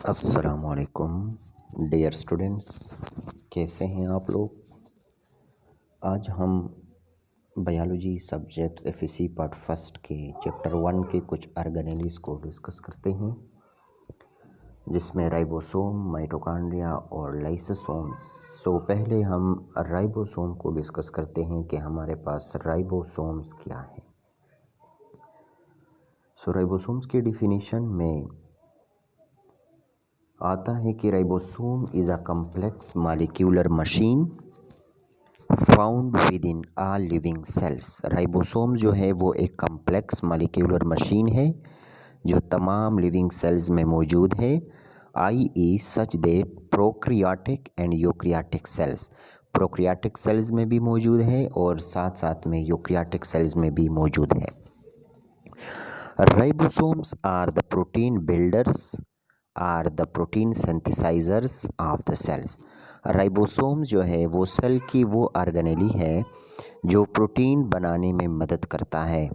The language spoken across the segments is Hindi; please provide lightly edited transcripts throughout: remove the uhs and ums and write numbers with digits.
अस्सलामुअलैकुम डियर स्टूडेंट्स, कैसे हैं आप लोग। आज हम biology subject FSc part first के चैप्टर 1 के कुछ ऑर्गेनेल्स को डिस्कस करते हैं, जिसमें राइबोसोम, माइटोकॉन्ड्रिया और लाइसोसोम्स। पहले हम राइबोसोम को डिस्कस करते हैं कि हमारे पास राइबोसोम्स क्या है। राइबोसोम्स की डिफिनीशन में आता है कि ribosome is a complex molecular machine found with in all living cells. Ribosome जो है वो एक कम्प्लेक्स मॉलिक्यूलर मशीन है जो तमाम लिविंग सेल्स में मौजूद है, i.e. Such that prokaryotic and eukaryotic cells. Prokaryotic cells में भी मौजूद है और साथ साथ में यूक्रियाटिक सेल्स में भी मौजूद है। Ribosomes are the protein builders are the protein synthesisers of the cells. Ribosome जो है वो सेल की वो ऑर्गेनेली है जो प्रोटीन बनाने में मदद करता है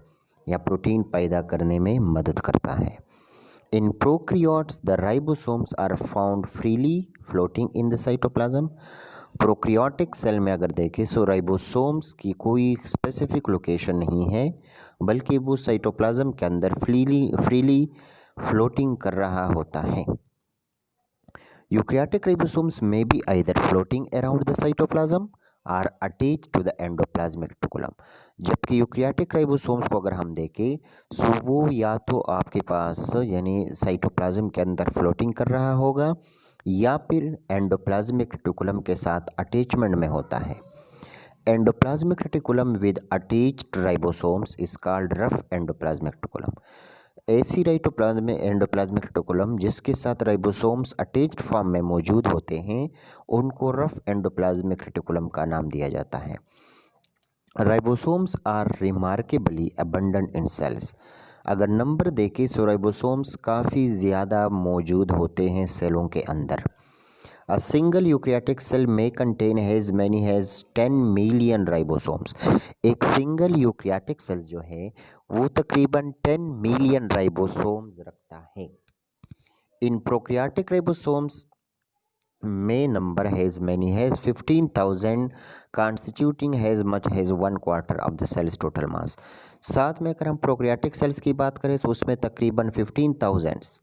या प्रोटीन पैदा करने में मदद करता है। In prokaryotes the ribosomes are found freely floating in the cytoplasm. Prokaryotic cell में अगर देखें सो राइबोसोम्स की कोई स्पेसिफिक लोकेशन नहीं है, बल्कि वो साइटोप्लाज्म के अंदर फ्रीली फ्लोटिंग कर रहा होता है। Eukaryotic ribosomes may be either floating around the cytoplasm or attached to the endoplasmic reticulum। जबकि यूकैरियोटिक राइबोसोम्स को अगर हम देखें सो वो या तो आपके पास यानी साइटोप्लाज्म के अंदर फ्लोटिंग कर रहा होगा या फिर एंडोप्लाज्मिक रेटिकुलम के साथ अटैचमेंट में होता है। Endoplasmic reticulum with attached ribosomes is called rough endoplasmic reticulum. ऐसी एंडोप्लाज्मिक रेटिकुलम जिसके साथ राइबोसोम्स अटैच्ड फॉर्म में मौजूद होते हैं उनको रफ एंडोप्लाज्मिक रेटिकुलम का नाम दिया जाता है। Ribosomes are remarkably abundant in cells. अगर नंबर देखें सो राइबोसोम्स काफ़ी ज़्यादा मौजूद होते हैं सेलों के अंदर। A single eukaryotic cell may contain as many as 10 million ribosomes। एक सिंगल यूकैरियोटिक सेल जो है वो तकरीबन 10 मिलियन राइबोसोम्स रखता है। इन प्रोकैरियोटिक राइबोसोम्स में number has many has 15,000 constituting has much has 1/4 of the cells total mass. साथ में अगर हम प्रोकैरियोटिक सेल्स की बात करें तो उसमें तकरीबन 15,000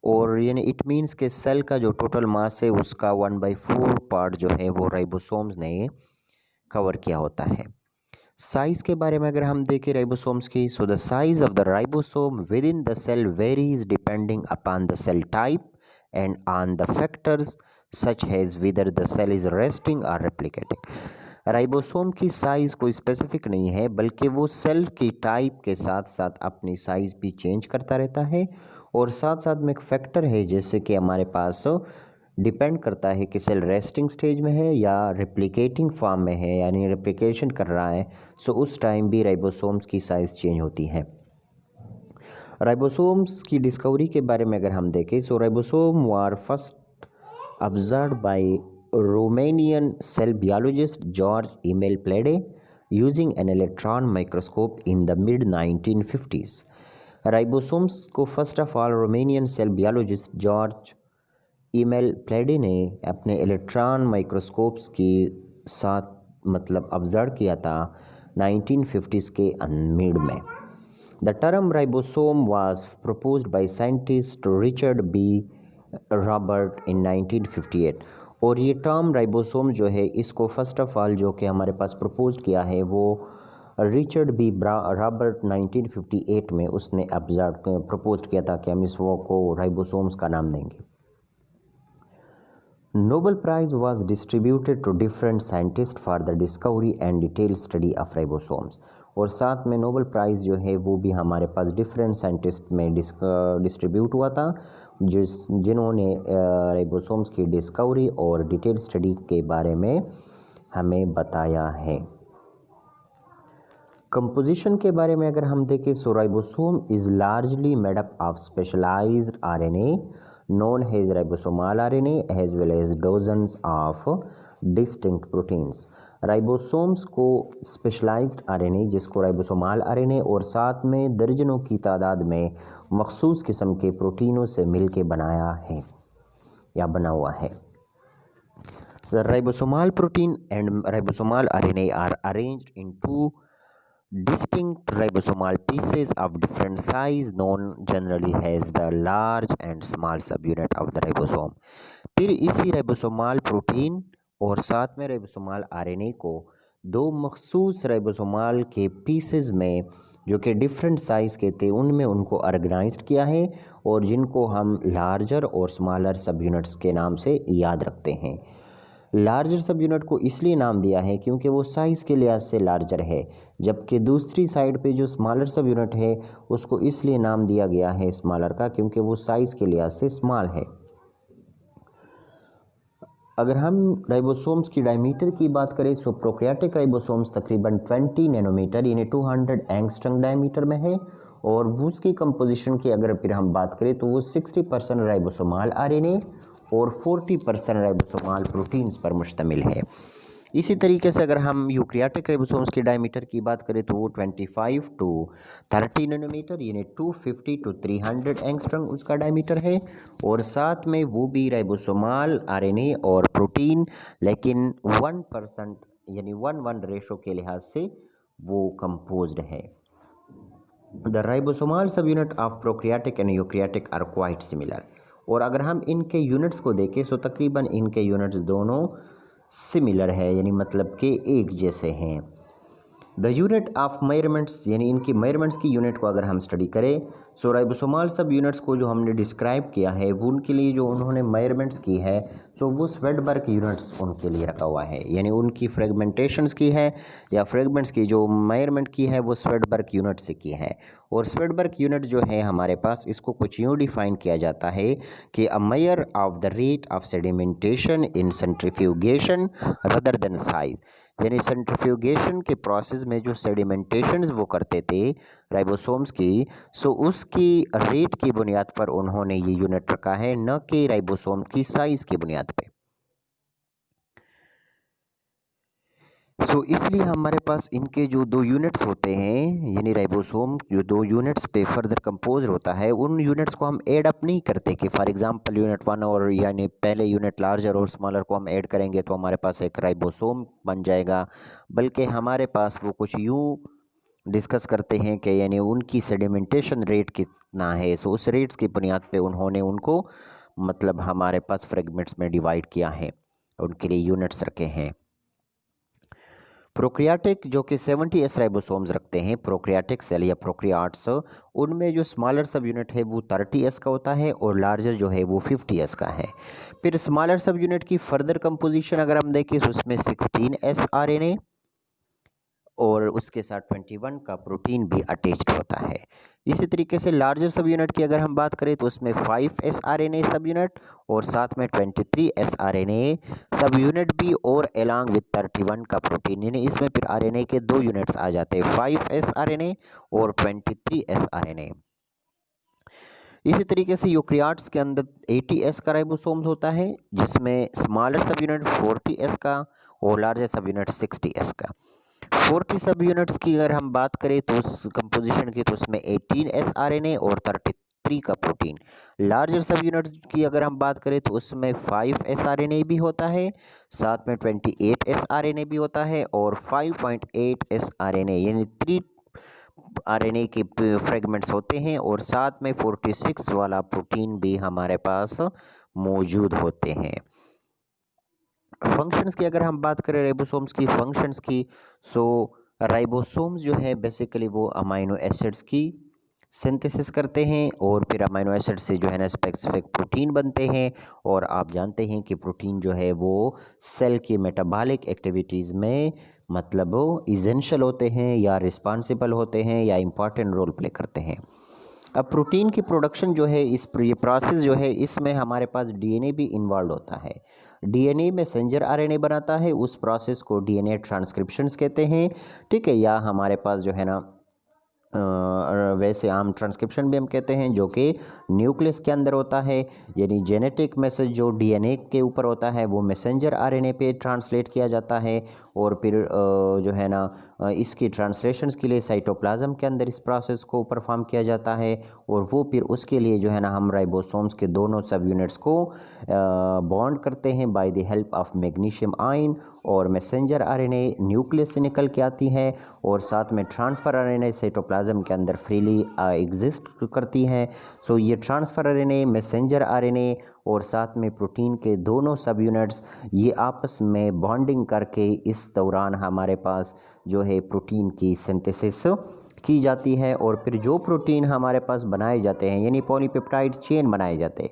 और यानी इट मीन्स के सेल का जो टोटल मास है उसका 1/4 पार्ट जो है वो राइबोसोम्स ने कवर किया होता है। साइज़ के बारे में अगर हम देखें राइबोसोम्स की so the size of the ribosome within the cell varies depending upon the cell type and on the factors such as whether the cell is resting और रेप्लिकेटिंग। राइबोसोम की साइज़ कोई स्पेसिफिक नहीं है, बल्कि वो सेल की टाइप के साथ साथ अपनी साइज़ भी चेंज करता रहता है और साथ साथ में एक फैक्टर है जैसे कि हमारे पास डिपेंड करता है कि सेल रेस्टिंग स्टेज में है या रेप्लिकेटिंग फॉर्म में है, यानी रेप्लिकेशन कर रहा है। सो उस टाइम भी राइबोसोम्स की साइज़ चेंज होती है। राइबोसोम्स की डिस्कवरी के बारे में अगर हम देखें so ribosome were first observed by Romanian cell biologist George Emil Plede using an electron microscope in the mid 1950s। Ribosomes को first of all Romanian cell biologist George Emil Palade ने अपने इलेक्ट्रॉन माइक्रोस्कोप्स के साथ ऑब्जर्व किया था 1950s के मिड में। The term ribosome was proposed by scientist Richard B Robert in 1958। और ये टर्म राइबोसोम जो है इसको फर्स्ट ऑफ ऑल जो कि हमारे पास प्रपोज किया है वो रिचर्ड बी रॉबर्ट 1958 में उसने प्रपोज किया था कि हम इस वो को राइबोसोम्स का नाम देंगे। Nobel prize was distributed to different scientist for the discovery and detail study of ribosomes. और साथ में नोबेल प्राइज़ जो है वो भी हमारे पास डिफरेंट साइंटिस्ट में डिस्ट्रीब्यूट हुआ था जिन्होंने राइबोसोम्स की डिस्कवरी और डिटेल स्टडी के बारे में हमें बताया है। कंपोजिशन के बारे में अगर हम देखें so ribosome is largely made up of specialised RNA known as ribosomal RNA as well as dozens of distinct proteins। Ribosomes को स्पेशलाइज्ड आरएनए जिसको राइबोसोमाल आरएनए और साथ में दर्जनों की तादाद में मखसूस किस्म के प्रोटीनों से मिल के बनाया है। या बना हुआ है। The ribosomal protein and ribosomal RNA are arranged into distinct ribosomal pieces of different size known generally as the large and small subunit of the ribosome। फिर इसी राइबोसोमाल प्रोटीन और साथ में राइबोसोमाल आरएनए को दो मखसूस राइबोसोमाल के पीसेस में जो कि डिफरेंट साइज़ के थे उनमें उनको ऑर्गेनाइज्ड किया है और जिनको हम लार्जर और स्मॉलर सब यूनिट्स के नाम से याद रखते हैं। लार्जर सब यूनिट को इसलिए नाम दिया है क्योंकि वो साइज़ के लिहाज से लार्जर है, जबकि दूसरी साइड पे जो स्मॉलर सब यूनिट है उसको इसलिए नाम दिया गया है स्मॉलर का क्योंकि वो साइज़ के लिहाज से स्मॉल है। अगर हम राइबोसोम्स की डायमीटर की बात करें तो प्रोकैरियोटिक राइबोसोम्स तकरीबन 20 नैनोमीटर यानी 200 एंगस्ट्रम डायमीटर में है और उसकी कंपोजिशन की अगर फिर हम बात करें तो वो 60% राइबोसोमाल आरएनए और 40% राइबोसोमाल प्रोटीन्स पर मुश्तमिल है। इसी तरीके से अगर हम यूकैरियोटिक राइबोसोम्स की डायमीटर की बात करें तो वो 25 टू 30 नैनोमीटर यानी 250 टू 300 एंगस्ट्रम उसका डायमीटर है और साथ में वो भी राइबोसोमाल आरएनए और प्रोटीन लेकिन 1% यानी 1:1 रेशो के लिहाज से वो कंपोज्ड है। The ribosomal subunit of prokaryotic and eukaryotic are quite similar. और अगर हम इनके यूनिट्स को देखें तो तकरीबन इनके यूनिट्स दोनों सिमिलर है यानी मतलब कि एक जैसे हैं। द यूनिट ऑफ मेजरमेंट्स यानी इनकी मेजरमेंट्स की यूनिट को अगर हम स्टडी करें सो राइबोसोमाल सब यूनिट्स को जो हमने डिस्क्राइब किया है वो उनके लिए जो उन्होंने मेजरमेंट्स की है तो वो स्वेडबर्ग यूनिट्स उनके लिए रखा हुआ है यानी उनकी फ्रेगमेंटेशंस की है या फ्रेगमेंट्स की जो मेजरमेंट की है वो स्वेडबर्ग यूनिट से की है। और स्वेडबर्ग यूनिट जो है हमारे पास इसको कुछ यूँ डिफाइन किया जाता है कि a measure of the rate of sedimentation in centrifugation rather than size यानी सेंट्रीफ्यूगेशन के प्रोसेस में जो सेडिमेंटेशंस वो करते थे राइबोसोम्स की सो उसकी रेट की बुनियाद पर उन्होंने ये यूनिट रखा है न कि राइबोसोम की साइज की बुनियाद पे। सो इसलिए हमारे पास इनके जो दो यूनिट्स होते हैं यानी राइबोसोम जो दो यूनिट्स पे फर्दर कंपोज होता है उन यूनिट्स को हम ऐड अप नहीं करते कि फॉर एग्जांपल यूनिट 1 और यानी पहले यूनिट लार्जर और स्मॉलर को हम ऐड करेंगे तो हमारे पास एक राइबोसोम बन जाएगा, बल्कि हमारे पास वो कुछ यूँ डिस्कस करते हैं कि यानी उनकी सेडिमेंटेशन रेट कितना है सो उस रेट्स की बुनियाद पे उन्होंने उनको मतलब हमारे पास फ्रेगमेंट्स में डिवाइड किया है, उनके लिए यूनिट्स रखे हैं। प्रोकैरियोटिक जो कि 70s राइबोसोम्स रखते हैं प्रोकैरियोटिक सेल या प्रोकैरियोट्स उनमें जो स्मॉलर सब यूनिट है वो 30s का होता है और लार्जर जो है वो 50s का है। फिर स्मॉलर सब यूनिट की फर्दर कंपोजिशन अगर हम देखें तो उसमें 16s आरएनए और उसके साथ 21 का प्रोटीन भी अटैच्ड होता है। इसी तरीके से लार्जर सब यूनिट की अगर हम बात करें तो उसमें 5s आरएनए सब यूनिट और साथ में 23s आरएनए सब यूनिट भी और अलॉन्ग विद 31 का प्रोटीन यानी इसमें फिर आरएनए के दो यूनिट्स आ जाते हैं 5s आरएनए और 23s आरएनए। इसी तरीके से यूकैरियोट्स के अंदर 80s का राइबोसोम्स होता है जिसमें स्मॉलर सब यूनिट 40s का और लार्जर सब यूनिट 60s का। 40 सब यूनिट्स की अगर हम बात करें तो उस कंपोजिशन की तो उसमें 18s आरएनए और 33 का प्रोटीन। लार्जर सब यूनिट्स की अगर हम बात करें तो उसमें 5s आरएनए भी होता है, साथ में 28s आरएनए भी होता है और 5.8s आरएनए यानी 3 आरएनए के फ्रेगमेंट्स होते हैं और साथ में 46 वाला प्रोटीन भी हमारे पास मौजूद होते हैं। फंक्शंस की अगर हम बात करें राइबोसोम्स की फंक्शंस की सो राइबोसोम्स जो है बेसिकली वो अमाइनो एसिड्स की सिंथेसिस करते हैं और फिर अमाइनो एसिड से जो है ना स्पेसिफिक प्रोटीन बनते हैं और आप जानते हैं कि प्रोटीन जो है वो सेल की मेटाबॉलिक एक्टिविटीज़ में मतलब वो इसेंशियल होते हैं या रिस्पॉन्सिबल होते हैं या इम्पॉर्टेंट रोल प्ले करते हैं। अब प्रोटीन की प्रोडक्शन जो है ये प्रोसेस जो है इसमें हमारे पास डीएनए भी इन्वॉल्व होता है। डीएनए मैसेंजर आरएनए बनाता है, उस प्रोसेस को डीएनए ट्रांसक्रिप्शंस कहते हैं, ठीक है। या हमारे पास जो है ना वैसे आम ट्रांसक्रिप्शन भी हम कहते हैं, जो कि न्यूक्लियस के अंदर होता है, यानी जेनेटिक मैसेज जो डीएनए के ऊपर होता है वो मैसेंजर आरएनए पे ट्रांसलेट किया जाता है और फिर जो है ना इसकी ट्रांसलेशंस के लिए साइटोप्लाज्म के अंदर इस प्रोसेस को परफॉर्म किया जाता है और वो फिर उसके लिए जो है ना हम राइबोसोम्स के दोनों सब यूनिट्स को बॉन्ड करते हैं by the help of magnesium ion, और मैसेंजर आरएनए न्यूक्लियस से निकल के आती है और साथ में ट्रांसफ़र आरएनए साइटोप्लाज्म के अंदर फ्रीली एग्जिस्ट करती है। सो ये ट्रांसफ़र आरएनए, मैसेंजर आरएनए और साथ में प्रोटीन के दोनों सब यूनिट्स ये आपस में बॉन्डिंग करके इस दौरान हमारे पास जो है प्रोटीन की सिंथेसिस की जाती है और फिर जो प्रोटीन हमारे पास बनाए जाते हैं यानी पॉलीपेप्टाइड चेन बनाए जाते हैं,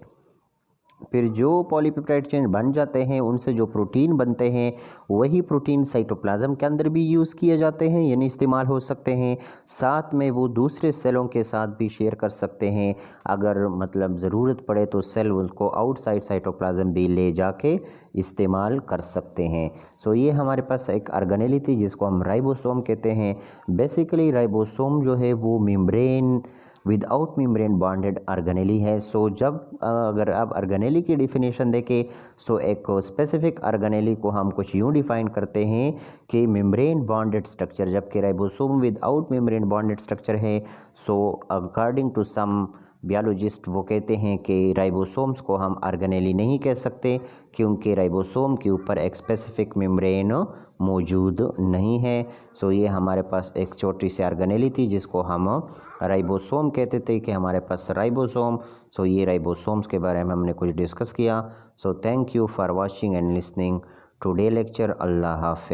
फिर जो पॉलीपेप्टाइड चेन बन जाते हैं उनसे जो प्रोटीन बनते हैं वही प्रोटीन साइटोप्लाज्म के अंदर भी यूज़ किए जाते हैं यानी इस्तेमाल हो सकते हैं। साथ में वो दूसरे सेलों के साथ भी शेयर कर सकते हैं, अगर मतलब ज़रूरत पड़े तो सेल उनको आउटसाइड साइटोप्लाज्म भी ले जाके इस्तेमाल कर सकते हैं। सो ये हमारे पास एक ऑर्गेनेली थी जिसको हम राइबोसोम कहते हैं। बेसिकली राइबोसोम जो है वो membrane without membrane bonded organelle है। सो जब अगर आप ऑर्गेनेली की डिफिनेशन देखें, सो एक स्पेसिफिक ऑर्गेनेली को हम कुछ यूँ डिफाइन करते हैं कि मेम्ब्रेन बॉन्डेड स्ट्रक्चर, जबकि ribosome without membrane bonded structure है। सो अकॉर्डिंग टू सम बियोलॉजिस्ट वो कहते हैं कि राइबोसोम्स को हम ऑर्गेनेली नहीं कह सकते क्योंकि राइबोसोम के ऊपर एक स्पेसिफिक मेम्ब्रेन मौजूद नहीं है। सो ये हमारे पास एक छोटी सी ऑर्गेनेली थी जिसको हम राइबोसोम कहते थे कि हमारे पास राइबोसोम। सो ये राइबोसोम्स के बारे में हमने कुछ डिस्कस किया। So thank you for watching and listening today lecture. अल्लाह हाफ़िज़।